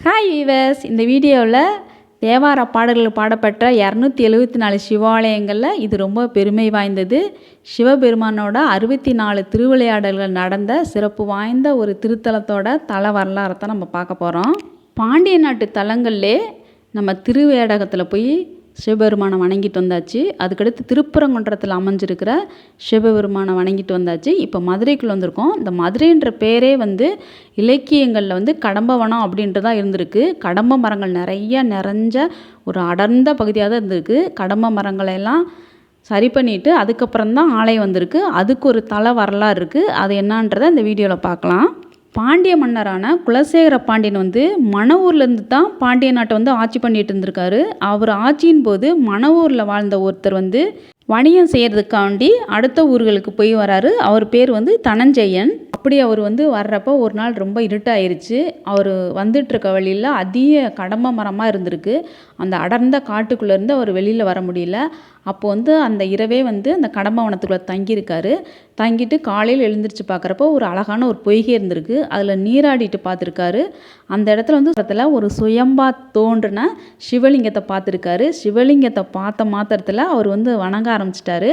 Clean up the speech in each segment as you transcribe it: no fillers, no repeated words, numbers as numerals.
Hi viewers, இந்த வீடியோவில் தேவார பாடல்கள் பாடப்பட்ட 274 சிவாலயங்களில் இது ரொம்ப பெருமை வாய்ந்தது. சிவபெருமானோட 64 திருவிளையாடல்கள் நடந்த சிறப்பு வாய்ந்த ஒரு திருத்தலத்தோட தல வரலாறை தான் நம்ம பார்க்க போகிறோம். பாண்டிய நாட்டு தலங்கள்லே நம்ம திருவேடகத்தில் போய் சிவபெருமானை வணங்கிட்டு வந்தாச்சு. அதுக்கடுத்து திருப்பரங்குன்றத்தில் அமைஞ்சிருக்கிற சிவபெருமானை வணங்கிட்டு வந்தாச்சு. இப்போ மதுரைக்குள்ளே வந்திருக்கோம். இந்த மதுரைன்ற பேரே இலக்கியங்களில் கடம்பவனம் அப்படின்ட்டு தான் இருந்திருக்கு. கடம்ப மரங்கள் நிறைஞ்ச ஒரு அடர்ந்த பகுதியாக தான் இருந்திருக்கு. கடம்ப மரங்களெல்லாம் சரி பண்ணிவிட்டு அதுக்கப்புறம் தான் ஆலயம் வந்திருக்கு. அதுக்கு ஒரு தல வரலாறு இருக்குது. அது என்னன்றதை இந்த வீடியோவில் பார்க்கலாம். பாண்டிய மன்னரான குலசேகர பாண்டியன் மணவூர்லேருந்து தான் பாண்டிய நாட்டை ஆட்சி பண்ணிட்டு இருந்திருக்காரு. அவர் ஆட்சியின் போது மணவூரில் வாழ்ந்த ஒருத்தர் வணிகம் செய்கிறதுக்காண்டி அடுத்த ஊர்களுக்கு போய் வராரு. அவர் பேர் தனஞ்செயன். அப்படி அவர் வர்றப்போ ஒரு நாள் ரொம்ப இருட்டாயிருச்சு. அவர் வந்துட்டுருக்க வழியில் அதிக கடம்ப மரமாக இருந்திருக்கு. அந்த அடர்ந்த காட்டுக்குள்ளேருந்து அவர் வெளியில் வர முடியல. அப்போ அந்த இரவே அந்த கடம்ப வனத்துக்குள்ளே தங்கியிருக்காரு. தங்கிட்டு காலையில் எழுந்திரிச்சு பார்க்குறப்போ ஒரு அழகான ஒரு பொய்கை இருந்திருக்கு. அதில் நீராடிட்டு பார்த்துருக்காரு. அந்த இடத்துல ஒரு சுயம்பா தோன்றின சிவலிங்கத்தை பார்த்துருக்காரு. சிவலிங்கத்தை பார்த்த மாத்திரத்தில் அவர் வணங்க ஆரம்பிச்சிட்டாரு.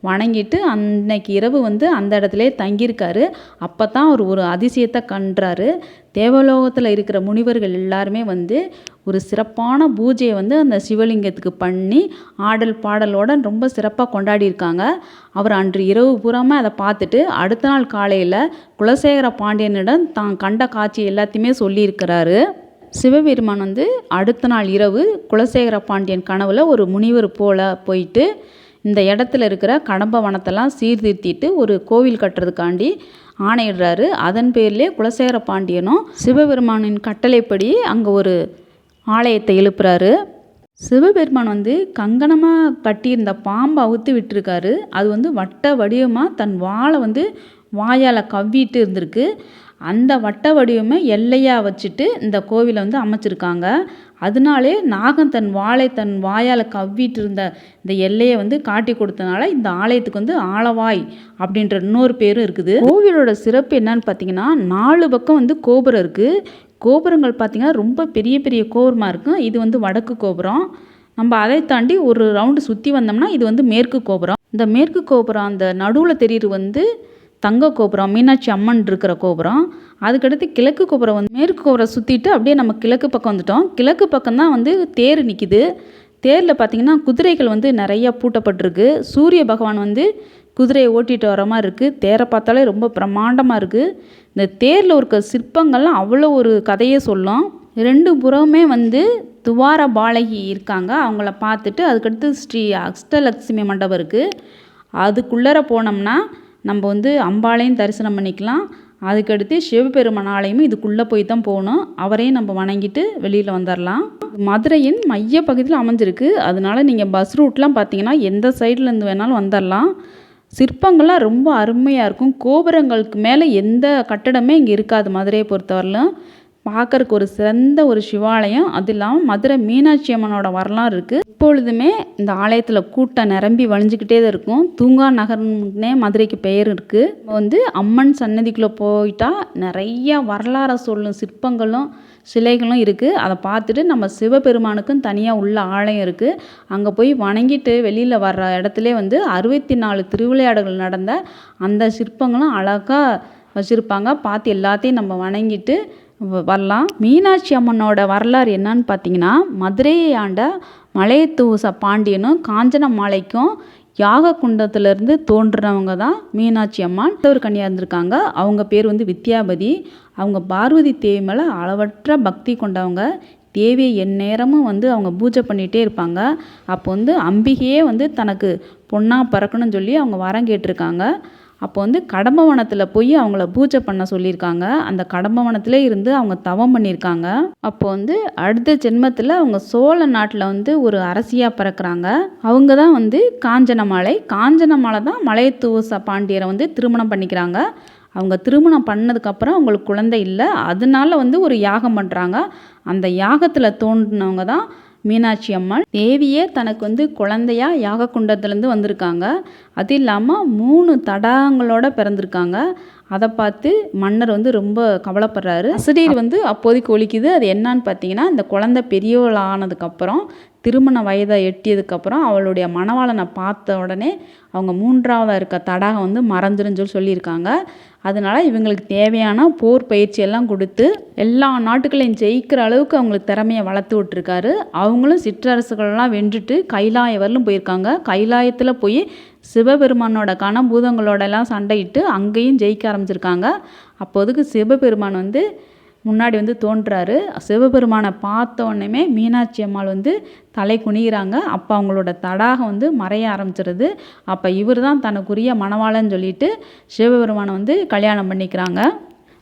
வணங்கிட்டு அன்னைக்கு இரவு அந்த இடத்துல தங்கியிருக்காரு. அப்போ தான் அவர் ஒரு அதிசயத்தை கண்டாரு. தேவலோகத்தில் இருக்கிற முனிவர்கள் எல்லாருமே ஒரு சிறப்பான பூஜையை அந்த சிவலிங்கத்துக்கு பண்ணி ஆடல் பாடலோட ரொம்ப சிறப்பாக கொண்டாடியிருக்காங்க. அவர் அன்று இரவு பூராமல் அதை பார்த்துட்டு அடுத்த நாள் காலையில் குலசேகர பாண்டியனிடம் தான் கண்ட காட்சி எல்லாத்தையுமே சொல்லியிருக்கிறாரு. சிவபெருமான் அடுத்த நாள் இரவு குலசேகர பாண்டியன் கனவுல ஒரு முனிவர் போல போயிட்டு இந்த இடத்துல இருக்கிற கடம்ப வனத்தெல்லாம் சீர்திருத்திட்டு ஒரு கோவில் கட்டுறதுக்காண்டி ஆணையிடுறாரு. அதன் பேர்லேயே குலசேகர பாண்டியனும் சிவபெருமானின் கட்டளைப்படி அங்கே ஒரு ஆலயத்தை எழுப்புறாரு. சிவபெருமான் கங்கணமாக கட்டியிருந்த பாம்பை அவுத்து விட்டுருக்காரு. அது வட்ட வடிவமாக தன் வாளை வாயால் கவ்விட்டு இருந்திருக்கு. அந்த வட்ட வடிவமை எல்லையாக வச்சுட்டு இந்த கோவிலை அமைச்சிருக்காங்க. அதனாலே நாகம் தன் வாயால் கவ்விட்டு இருந்த இந்த எல்லையை காட்டி கொடுத்தனால இந்த ஆலயத்துக்கு ஆலவாய் அப்படின்ற இன்னொரு பேரும் இருக்குது. கோவிலோட சிறப்பு என்னன்னு பார்த்தீங்கன்னா 4 பக்கம் கோபுரம் இருக்குது. கோபுரங்கள் பார்த்திங்கன்னா ரொம்ப பெரிய பெரிய கோபுரமாக இருக்கும். இது வடக்கு கோபுரம். நம்ம அதை தாண்டி ஒரு ரவுண்டு சுற்றி வந்தோம்னா இது மேற்கு கோபுரம். இந்த மேற்கு கோபுரம் அந்த நடுவில் தெரியுது தங்க கோபுரம், மீனாட்சி அம்மன் இருக்கிற கோபுரம். அதுக்கடுத்து கிழக்கு கோபுரம் மேற்கு கோபுரம் சுற்றிட்டு அப்படியே நம்ம கிழக்கு பக்கம் வந்துட்டோம். கிழக்கு பக்கம் தான் தேர் நிற்கிது. தேரில் பார்த்திங்கன்னா குதிரைகள் நிறையா பூட்டப்பட்டிருக்கு. சூரிய பகவான் குதிரையை ஓட்டிகிட்டு வர மாதிரி இருக்குது. தேரை பார்த்தாலே ரொம்ப பிரம்மாண்டமாக இருக்குது. இந்த தேரில் இருக்க சிற்பங்கள்லாம் அவ்வளோ ஒரு கதையை சொல்லும். 2 புறமே துவார பாலகி இருக்காங்க. அவங்கள பார்த்துட்டு அதுக்கடுத்து ஸ்ரீ அஷ்டலட்சுமி மண்டபம் இருக்குது. அதுக்குள்ளே போனோம்னா நம்ம அம்பாளையும் தரிசனம் பண்ணிக்கலாம். அதுக்கடுத்து சிவபெருமான் ஆலயமும் இதுக்குள்ளே போய் தான் போகணும். அவரையும் நம்ம வணங்கிட்டு வெளியில் வந்துடலாம். மதுரையின் மைய பகுதியில் அமைஞ்சிருக்கு. அதனால நீங்கள் பஸ் ரூட்லாம் பார்த்தீங்கன்னா எந்த சைட்லேருந்து வேணாலும் வந்துடலாம். சிற்பங்கள்லாம் ரொம்ப அருமையாக இருக்கும். கோபுரங்களுக்கு மேலே எந்த கட்டடமே இங்கே இருக்காது. மதுரையை பொறுத்தவரையிலும் பார்க்கறக்கு ஒரு சிறந்த ஒரு சிவாலயம். அது இல்லாமல் மதுரை மீனாட்சி அம்மனோட வரலாறு இருக்குது. எப்பொழுதுமே இந்த ஆலயத்தில் கூட்டம் நிரம்பி வழிஞ்சிக்கிட்டே தான் இருக்கும். தூங்கா நகர்னே மதுரைக்கு பெயர் இருக்குது. அம்மன் சன்னதிக்குள்ளே போயிட்டால் நிறையா வரலாறை சொல்லும் சிற்பங்களும் சிலைகளும் இருக்குது. அதை பார்த்துட்டு நம்ம சிவபெருமானுக்கும் தனியாக உள்ள ஆலயம் இருக்குது. அங்கே போய் வணங்கிட்டு வெளியில் வர்ற இடத்துல 64 திருவிளையாடல்கள் நடந்த அந்த சிற்பங்களும் அழகாக வச்சுருப்பாங்க. பார்த்து எல்லாத்தையும் நம்ம வணங்கிட்டு வரலாம். மீனாட்சி அம்மனோட வரலாறு என்னன்னு பார்த்தீங்கன்னா மதுரையை ஆண்ட மலையத்தூச பாண்டியனும் காஞ்சன மாலைக்கும் யாக குண்டத்திலேருந்து தோன்றினவங்க தான் மீனாட்சி அம்மன். ஒரு கன்னியாக இருந்திருக்காங்க. அவங்க பேர் வித்யாபதி. அவங்க பார்வதி தேவி மேலே அளவற்ற பக்தி கொண்டவங்க. தேவியை எந்நேரமும் அவங்க பூஜை பண்ணிகிட்டே இருப்பாங்க. அப்போ அம்பிகையே தனக்கு பொண்ணாக பிறக்கணும்னு சொல்லி அவங்க வரம் கேட்டிருக்காங்க. அப்போ கடம்பவனத்தில் போய் அவங்கள பூஜை பண்ண சொல்லியிருக்காங்க. அந்த கடம்பவனத்திலே இருந்து அவங்க தவம் பண்ணியிருக்காங்க. அப்போ அடுத்த ஜென்மத்தில் அவங்க சோழ நாட்டில் ஒரு அரசியாக பிறக்கிறாங்க. அவங்க தான் காஞ்சனமாலை. காஞ்சனமாலை தான் மலையத்தூச பாண்டியரை திருமணம் பண்ணிக்கிறாங்க. அவங்க திருமணம் பண்ணதுக்கப்புறம் அவங்களுக்கு குழந்தை இல்லை. அதனால ஒரு யாகம் பண்ணுறாங்க. அந்த யாகத்தில் தோன்றினவங்க தான் மீனாட்சி அம்மாள். தேவியே தனக்கு வந்து குழந்தையா யாகக்குண்டத்துலேருந்து வந்திருக்காங்க. அது இல்லாமல் 3 தடாகங்களோட பிறந்திருக்காங்க. அதை பார்த்து மன்னர் வந்து ரொம்ப கவலைப்படுறாரு. அசரீர் வந்து அப்போதைக்கு ஒலிக்குது. அது என்னான்னு பார்த்தீங்கன்னா, இந்த குழந்தை பெரியவள் ஆனதுக்கப்புறம் திருமண வயதை எட்டியதுக்கப்புறம் அவளுடைய மணவாளனை பார்த்த உடனே அவங்க 3ஆவதாக இருக்க தடாகம் வந்து மறைஞ்சிருன்னு சொல்லியிருக்காங்க. அதனால இவங்களுக்கு தேவையான போர் பயிற்சியெல்லாம் கொடுத்து எல்லா நாட்டுகளையும் ஜெயிக்கிற அளவுக்கு அவங்களுக்கு திறமையை வளர்த்து விட்டுருக்காரு. அவங்களும் சிற்றரசுகளெல்லாம் வென்றுட்டு கைலாய வரலும் போயிருக்காங்க. கைலாயத்தில் போய் சிவபெருமானோட கனபூதங்களோடலாம் சண்டையிட்டு அங்கேயும் ஜெயிக்க ஆரம்பிச்சிருக்காங்க. அப்போதுக்கு சிவபெருமான் வந்து முன்னாடி வந்து தோன்றாரு. சிவபெருமானை பார்த்த உடனே மீனாட்சி அம்மாள் வந்து தலை குனிகிறாங்க. அப்போ அவங்களோட தடாகம் வந்து மறைய ஆரம்பிச்சிருது. அப்போ இவர் தான் தனக்குரிய மணவாளன்னு சொல்லிட்டு சிவபெருமானை வந்து கல்யாணம் பண்ணிக்கிறாங்க.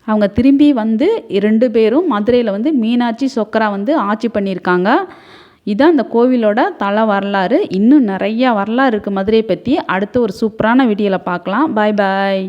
அவங்க திரும்பி வந்து 2 பேரும் மதுரையில் வந்து மீனாட்சி சொக்கரா வந்து ஆட்சி பண்ணியிருக்காங்க. இதான் இந்த கோவிலோட தல வரலாறு. இன்னும் நிறையா வரலாறு இருக்குது மதுரையை பற்றி. அடுத்து ஒரு சூப்பரான வீடியோவில் பார்க்கலாம். பாய் பாய்.